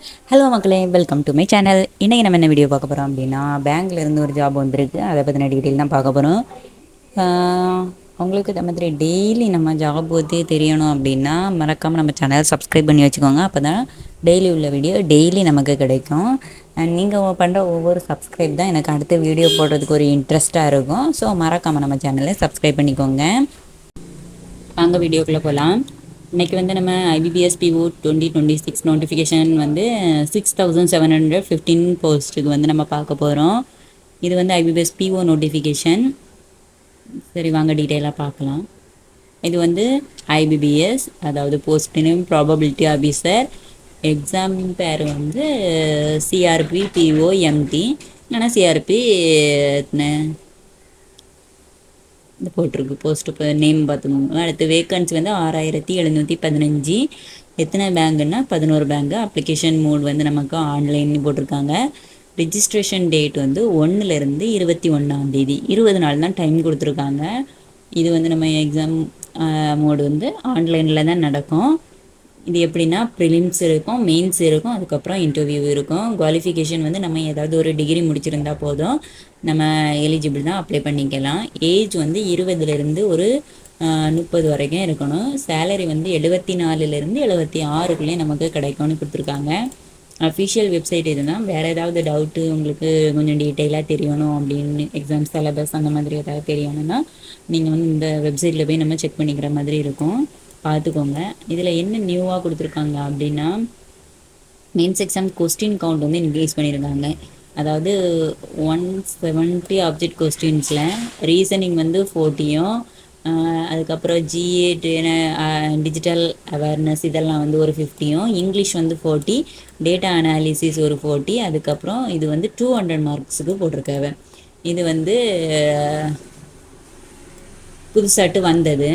Hello மக்களே, welcome to my channel. இன்றைக்கி நம்ம என்ன வீடியோ பார்க்க போகிறோம் அப்படின்னா, பேங்க்ல இருந்து ஒரு ஜாப் வந்திருக்கு. அதை பற்றின டீட்டெயில் தான் பார்க்க போகிறோம். உங்களுக்கு இந்த மாதிரி டெய்லி நம்ம ஜாப் பற்றி தெரியணும் அப்படின்னா மறக்காமல் நம்ம சேனலை சப்ஸ்கிரைப் பண்ணி வச்சுக்கோங்க. அப்போ தான் டெய்லி உள்ள வீடியோ டெய்லி நமக்கு கிடைக்கும். அண்ட் நீங்கள் பண்ணுற ஒவ்வொரு சப்ஸ்கிரைப் தான் எனக்கு அடுத்த வீடியோ போடுறதுக்கு ஒரு இன்ட்ரெஸ்ட்டாக இருக்கும். ஸோ மறக்காமல் நம்ம சேனலை சப்ஸ்கிரைப் பண்ணிக்கோங்க. வாங்க வீடியோக்குள்ளே போகலாம். இன்றைக்கி வந்து நம்ம IBPS PO 2026 நோட்டிஃபிகேஷன் வந்து 6715 போஸ்ட்டுக்கு வந்து நம்ம பார்க்க போகிறோம். இது வந்து IBPS PO நோட்டிஃபிகேஷன். சரி, வாங்க டீட்டெயிலாக பார்க்கலாம். இது வந்து IBPS, அதாவது post name probability officer. Exam பேர் வந்து CRP POMT, இல்லைனா CRP இந்த போட்டிருக்கு. போஸ்ட்டு நேம் பார்த்துக்கோங்க. அடுத்து வேக்கன்சி வந்து 6715. எத்தனை பேங்குன்னா 11 பேங்கு. அப்ளிகேஷன் மோட் வந்து நமக்கு ஆன்லைன் போட்டிருக்காங்க. ரிஜிஸ்ட்ரேஷன் டேட் வந்து 1லேருந்து 21 20 நாள் தான் டைம் கொடுத்துருக்காங்க. இது வந்து நம்ம எக்ஸாம் மோடு வந்து ஆன்லைனில் தான் நடக்கும். இது எப்படின்னா ப்ரிலிம்ஸ் இருக்கும், மெயின்ஸ் இருக்கும், அதுக்கப்புறம் இன்டர்வியூ இருக்கும். குவாலிஃபிகேஷன் வந்து நம்ம ஏதாவது ஒரு டிகிரி முடிச்சிருந்தா போதும், நம்ம எலிஜிபிள் தான், அப்ளை பண்ணிக்கலாம். ஏஜ் வந்து 20லேருந்து ஒரு 30 வரைக்கும் இருக்கணும். சேலரி வந்து 74லேருந்து 76க்குள்ளே நமக்கு கிடைக்கும்னு கொடுத்துருக்காங்க. அஃபிஷியல் வெப்சைட் இதுதான். வேறு ஏதாவது டவுட்டு உங்களுக்கு கொஞ்சம் டீட்டெயிலாக தெரியணும் அப்படின்னு, எக்ஸாம் சிலபஸ் அந்த மாதிரி ஏதாவது தெரியணும்னா நீங்கள் வந்து இந்த வெப்சைட்டில் போய் நம்ம செக் பண்ணிக்கிற மாதிரி இருக்கும். பார்த்துக்கோங்க. இதில் என்ன நியூவாக கொடுத்துருக்காங்க அப்படின்னா, மெயின்ஸ் எக்ஸாம் கொஸ்டின் கவுண்ட் வந்து இன்க்ரீஸ் பண்ணியிருக்காங்க. அதாவது 170 ஆப்ஜெக்ட் கொஸ்டின்ஸில் ரீசனிங் வந்து 40யும், அதுக்கப்புறம் GA டிஜிட்டல் அவேர்னஸ் இதெல்லாம் வந்து ஒரு 50யும், இங்கிலீஷ் வந்து 40, டேட்டா அனாலிசிஸ் ஒரு 40, அதுக்கப்புறம் இது வந்து 200 மார்க்ஸுக்கு போட்டிருக்காங்க. இது வந்து புதுசாட்டு வந்தது.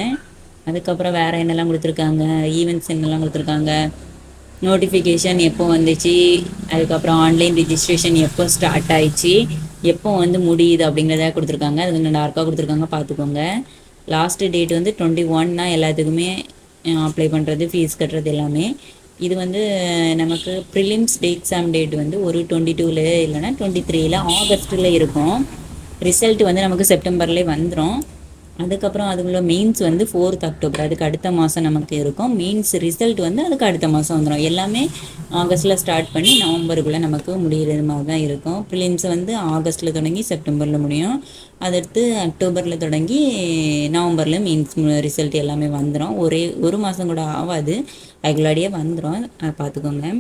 அதுக்கப்புறம் வேறு என்னெல்லாம் கொடுத்துருக்காங்க, ஈவெண்ட்ஸ் என்னெல்லாம் கொடுத்துருக்காங்க, நோட்டிஃபிகேஷன் எப்போ வந்துச்சு, அதுக்கப்புறம் ஆன்லைன் ரிஜிஸ்ட்ரேஷன் எப்போ ஸ்டார்ட் ஆயிடுச்சு, எப்போ வந்து முடியுது அப்படிங்கிறத கொடுத்துருக்காங்க. அது கொஞ்சம் டார்க்காக கொடுத்துருக்காங்க, பார்த்துக்கோங்க. லாஸ்ட்டு டேட் வந்து 21 எல்லாத்துக்குமே அப்ளை பண்ணுறது, ஃபீஸ் கட்டுறது எல்லாமே. இது வந்து நமக்கு ப்ரிலிம்ஸ் எக்ஸாம் டேட் வந்து ஒரு 22 இல்லைன்னா 23 ஆகஸ்ட்டில் இருக்கும். ரிசல்ட் வந்து நமக்கு செப்டம்பர்லேயே வந்துடும். அதுக்கப்புறம் அதுக்குள்ள மெயின்ஸ் வந்து 4th அக்டோபர், அதுக்கு அடுத்த மாதம் நமக்கு இருக்கும். மெயின்ஸ் ரிசல்ட் வந்து அதுக்கு அடுத்த மாதம் வந்துடும். எல்லாமே ஆகஸ்ட்டில் ஸ்டார்ட் பண்ணி நவம்பருக்குள்ளே நமக்கு முடிகிறது மாதிரி தான் இருக்கும். ப்ரிலிம்ஸ் வந்து ஆகஸ்ட்டில் தொடங்கி செப்டம்பரில் முடியும். அடுத்து அக்டோபரில் தொடங்கி நவம்பரில் மெயின்ஸ் ரிசல்ட் எல்லாமே வந்துடும். ஒரு மாதம் கூட ஆகாது, ரெகுலரியாக வந்துடும், பார்த்துக்கோங்க.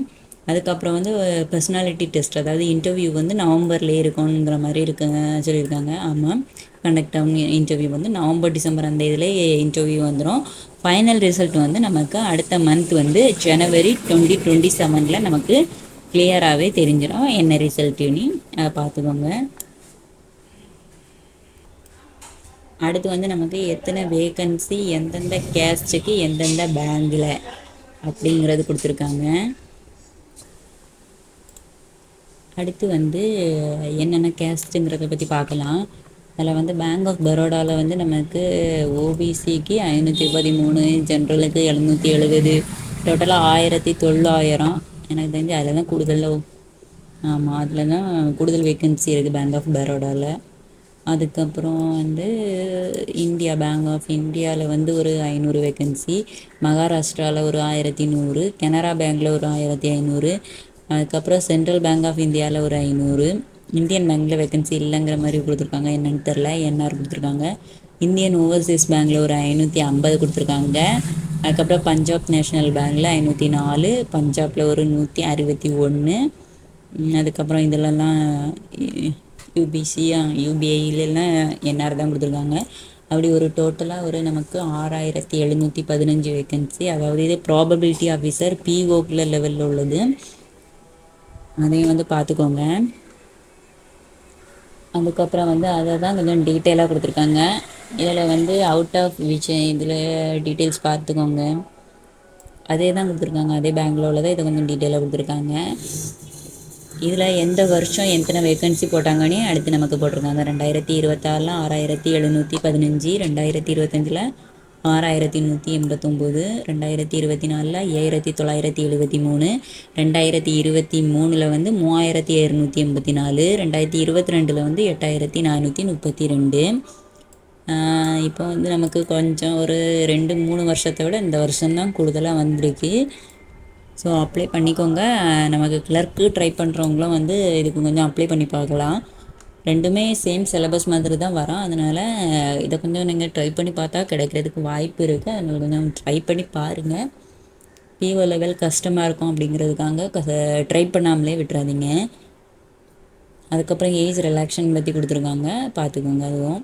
அதுக்கப்புறம் வந்து பர்சனாலிட்டி டெஸ்ட், அதாவது இன்டர்வியூ வந்து நவம்பர்லேயே இருக்குங்கிற மாதிரி சொல்லியிருக்காங்க. ஆமாம், கண்டக்ட் ஆகும் இன்டர்வியூ வந்து நவம்பர் டிசம்பர் அந்த இதில் இன்டர்வியூ வந்துடும். ஃபைனல் ரிசல்ட் வந்து நமக்கு அடுத்த மந்த் வந்து ஜனவரி 2027 நமக்கு கிளியராகவே தெரிஞ்சிடும் என்ன ரிசல்ட்டுன்னு. அதை பார்த்துக்கோங்க. அடுத்து வந்து நமக்கு எத்தனை வேக்கன்சி, எந்தெந்த கேஸ்ட்டுக்கு எந்தெந்த பேங்கில் அப்படிங்கிறது கொடுத்துருக்காங்க. அடுத்து வந்து என்னென்ன கேஸ்ட்டுங்கிறத பற்றி பார்க்கலாம். அதில் வந்து பேங்க் ஆஃப் பரோடாவில் வந்து நமக்கு OBCக்கு 513, ஜென்ரலுக்கு 770, டோட்டலாக 1900. எனக்கு தெரிஞ்சு அதில் தான் கூடுதல். ஆமாம், அதில் தான் கூடுதல் வேக்கன்சி இருக்குது பேங்க் ஆஃப் பரோடாவில். அதுக்கப்புறம் வந்து பேங்க் ஆஃப் இந்தியாவில் வந்து ஒரு 500 வேக்கன்சி, மகாராஷ்டிராவில் ஒரு 1100, கனரா பேங்க்கில் ஒரு 1500, அதுக்கப்புறம் சென்ட்ரல் பேங்க் ஆஃப் இந்தியாவில் ஒரு 500. இந்தியன் பேங்க்கில் வேக்கன்சி இல்லைங்கிற மாதிரி கொடுத்துருக்காங்க, என்னென்னு தெரில, என்ஆர் கொடுத்துருக்காங்க. இந்தியன் ஓவர்சீஸ் பேங்க்கில் ஒரு 550 கொடுத்துருக்காங்க. அதுக்கப்புறம் பஞ்சாப் நேஷ்னல் பேங்க்கில் 504, பஞ்சாபில் ஒரு 161. அதுக்கப்புறம் இதிலெல்லாம் UBIலெல்லாம் என்ஆர் தான் கொடுத்துருக்காங்க. அப்படி ஒரு டோட்டலாக ஒரு நமக்கு 6715 வேக்கன்சி. அதாவது இது ப்ராபபிலிட்டி ஆஃபீஸர் POக்குள்ள லெவலில் உள்ளது, அதையும் வந்து பார்த்துக்கோங்க. அதுக்கப்புறம் வந்து அதை தான் கொஞ்சம் டீட்டெயிலாக கொடுத்துருக்காங்க. இதில் வந்து அவுட் ஆஃப் இதில் டீட்டெயில்ஸ் பார்த்துக்கோங்க. அதே தான் கொடுத்துருக்காங்க, அதே பேங்கில் உள்ளதை இதை கொஞ்சம் டீட்டெயிலாக கொடுத்துருக்காங்க. இதில் எந்த வருஷம் எத்தனை வேக்கன்சி போட்டாங்கன்னு அடுத்து நமக்கு போட்டிருக்காங்க. 2026 6715, 2025 6189, 2024 5973, 2023 வந்து 3284, 2022 வந்து 8432. இப்போ வந்து நமக்கு கொஞ்சம் ஒரு 2-3 வருஷத்தை விட இந்த வருஷம்தான் கூடுதலாக வந்திருக்கு. ஸோ அப்ளை பண்ணிக்கோங்க. நமக்கு கிளர்க்கு ட்ரை பண்ணுறவங்களும் வந்து இதுக்கு கொஞ்சம் அப்ளை பண்ணி பார்க்கலாம். ரெண்டுமே சேம் சிலபஸ் மாதிரி தான் வரும். அதனால் இதை கொஞ்சம் நீங்கள் ட்ரை பண்ணி பார்த்தா கிடைக்கிறதுக்கு வாய்ப்பு இருக்குது. அதனால் கொஞ்சம் ட்ரை பண்ணி பாருங்கள். பிஓ லெவல் கஷ்டமாக இருக்கும் அப்படிங்கிறதுக்காக ட்ரை பண்ணாமலே விட்டுறாதீங்க. அதுக்கப்புறம் ஏஜ் ரிலாக்ஷன் பற்றி கொடுத்துருக்காங்க, பார்த்துக்கோங்க. அதுவும்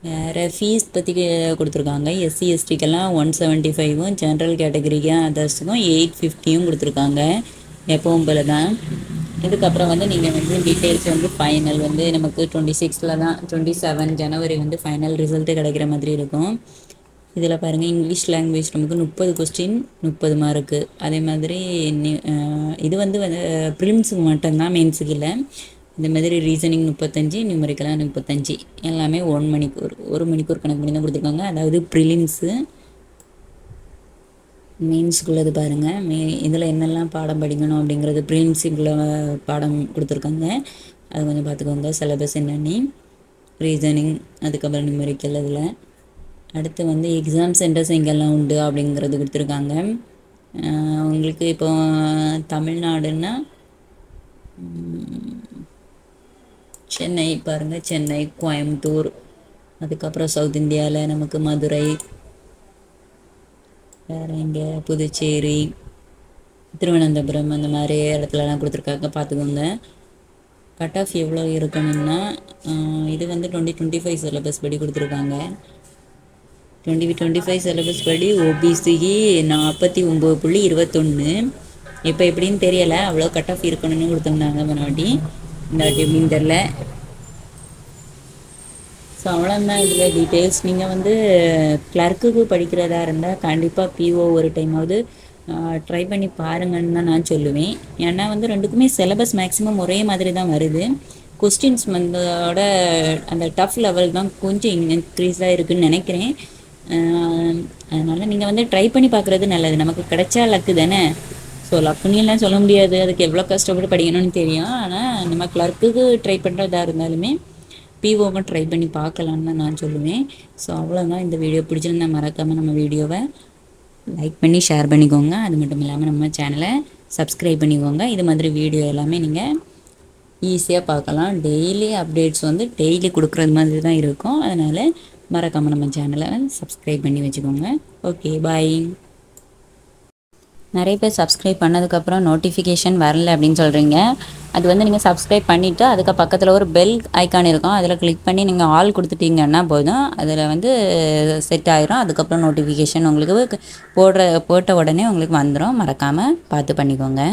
வேறு ஃபீஸ் பற்றி கொடுத்துருக்காங்க. எஸ்சி எஸ்டிக்கெல்லாம் 175, ஜென்ரல் கேட்டகரிக்கு அதர்ஸுக்கும் 850 கொடுத்துருக்காங்க. எப்பவும் போல தான். இதுக்கப்புறம் வந்து நீங்கள் வந்து டீட்டெயில்ஸ் வந்து ஃபைனல் வந்து நமக்கு 26 தான், 27 ஜனவரி வந்து ஃபைனல் ரிசல்ட்டு கிடைக்கிற மாதிரி இருக்கும். இதில் பாருங்கள், இங்கிலீஷ் லாங்குவேஜ் நமக்கு 30 கொஸ்டின் 30 மார்க்கு. அதே மாதிரி இது வந்து ப்ரிலிம்ஸுக்கு மட்டும்தான், மெயின்ஸுக்கு இல்லை. இந்த மாதிரி ரீசனிங் 35, நியூமரிக்கலாக 35, எல்லாமே 1 மணிக்கூர் கணக்கு பண்ணி தான் கொடுத்துருக்காங்க. அதாவது ப்ரிலிம்ஸு. மெயின்ஸுக்குள்ளது பாருங்கள், இதில் என்னெல்லாம் பாடம் படிக்கணும் அப்படிங்கிறது ப்ரிலிம்ஸுக்குள்ள பாடம் கொடுத்துருக்காங்க. அது கொஞ்சம் பார்த்துக்கோங்க, சிலபஸ் என்னென்னு. ரீசனிங், அதுக்கப்புறம் நியூமரிக்கல். இதில் அடுத்து வந்து எக்ஸாம் சென்டர்ஸ் எங்கெல்லாம் உண்டு அப்படிங்கிறது கொடுத்துருக்காங்க. உங்களுக்கு இப்போ தமிழ்நாடுன்னா சென்னை பாருங்கள், சென்னை, கோயம்புத்தூர், அதுக்கப்புறம் சவுத் இந்தியாவில் நமக்கு மதுரை, வேறு இங்கே புதுச்சேரி, திருவனந்தபுரம், அந்த மாதிரி இடத்துலலாம் கொடுத்துருக்காங்க, பார்த்துக்கோங்க. கட் ஆஃப் எவ்வளோ இருக்கணும்னா இது வந்து 2025 சிலபஸ் படி கொடுத்துருக்காங்க. 2025 சிலபஸ் படி ஓபிசிக்கு 49.21. இப்போ எப்படின்னு தெரியலை, அவ்வளோ கட் ஆஃப் இருக்கணும்னு கொடுத்துருந்தாங்க முன்னாடி. இந்த வாட்டி எப்படின்னு தெரில. ஸோ அவ்வளோதான் இதில் டீட்டெயில்ஸ். நீங்கள் வந்து கிளர்க்குக்கு படிக்கிறதா இருந்தால் கண்டிப்பாக பிஓ ஒரு டைமாவது ட்ரை பண்ணி பாருங்கன்னு தான் நான் சொல்லுவேன். ஏன்னா வந்து ரெண்டுக்குமே சிலபஸ் மேக்ஸிமம் ஒரே மாதிரி தான் வருது. கொஸ்டின்ஸ் வந்தோட அந்த டஃப் லெவல் தான் கொஞ்சம் இன்க்ரீஸாக இருக்குதுன்னு நினைக்கிறேன். அதனால் நீங்கள் வந்து ட்ரை பண்ணி பார்க்குறது நல்லது. நமக்கு கிடைச்சா லக்கு தானே. ஸோ லக்குன்னு சொல்ல முடியாது, அதுக்கு எவ்வளோ கஷ்டப்பட்டு படிக்கணும்னு தெரியும். ஆனால் நம்ம கிளர்க்குக்கு ட்ரை பண்ணுறதா இருந்தாலுமே பிஓவும் ட்ரை பண்ணி பார்க்கலான்னு தான் நான் சொல்லுவேன். ஸோ அவ்வளோதான். இந்த வீடியோ பிடிச்சிருந்தா மறக்காமல் நம்ம வீடியோவை லைக் பண்ணி ஷேர் பண்ணிக்கோங்க. அது மட்டும் இல்லாமல் நம்ம சேனலை சப்ஸ்கிரைப் பண்ணிக்கோங்க. இது மாதிரி வீடியோ எல்லாமே நீங்கள் ஈஸியாக பார்க்கலாம். டெய்லி அப்டேட்ஸ் வந்து டெய்லி கொடுக்குறது மாதிரி தான் இருக்கும். அதனால் மறக்காமல் நம்ம சேனலை சப்ஸ்கிரைப் பண்ணி வச்சுக்கோங்க. ஓகே, பாய். நிறைய பேர் சப்ஸ்கிரைப் பண்ணதுக்கப்புறம் நோட்டிஃபிகேஷன் வரல அப்படின்னு சொல்கிறீங்க. அது வந்து நீங்கள் சப்ஸ்கிரைப் பண்ணிவிட்டு அதுக்கு பக்கத்தில் ஒரு பெல் ஐக்கான் இருக்கும், அதில் கிளிக் பண்ணி நீங்கள் ஆல் கொடுத்துட்டிங்கன்னா போதும். அதில் வந்து செட் ஆயிரும். அதுக்கப்புறம் நோட்டிஃபிகேஷன் உங்களுக்கு போட்ட உடனே உங்களுக்கு வந்துடும். மறக்காமல் பார்த்து பண்ணிக்கோங்க.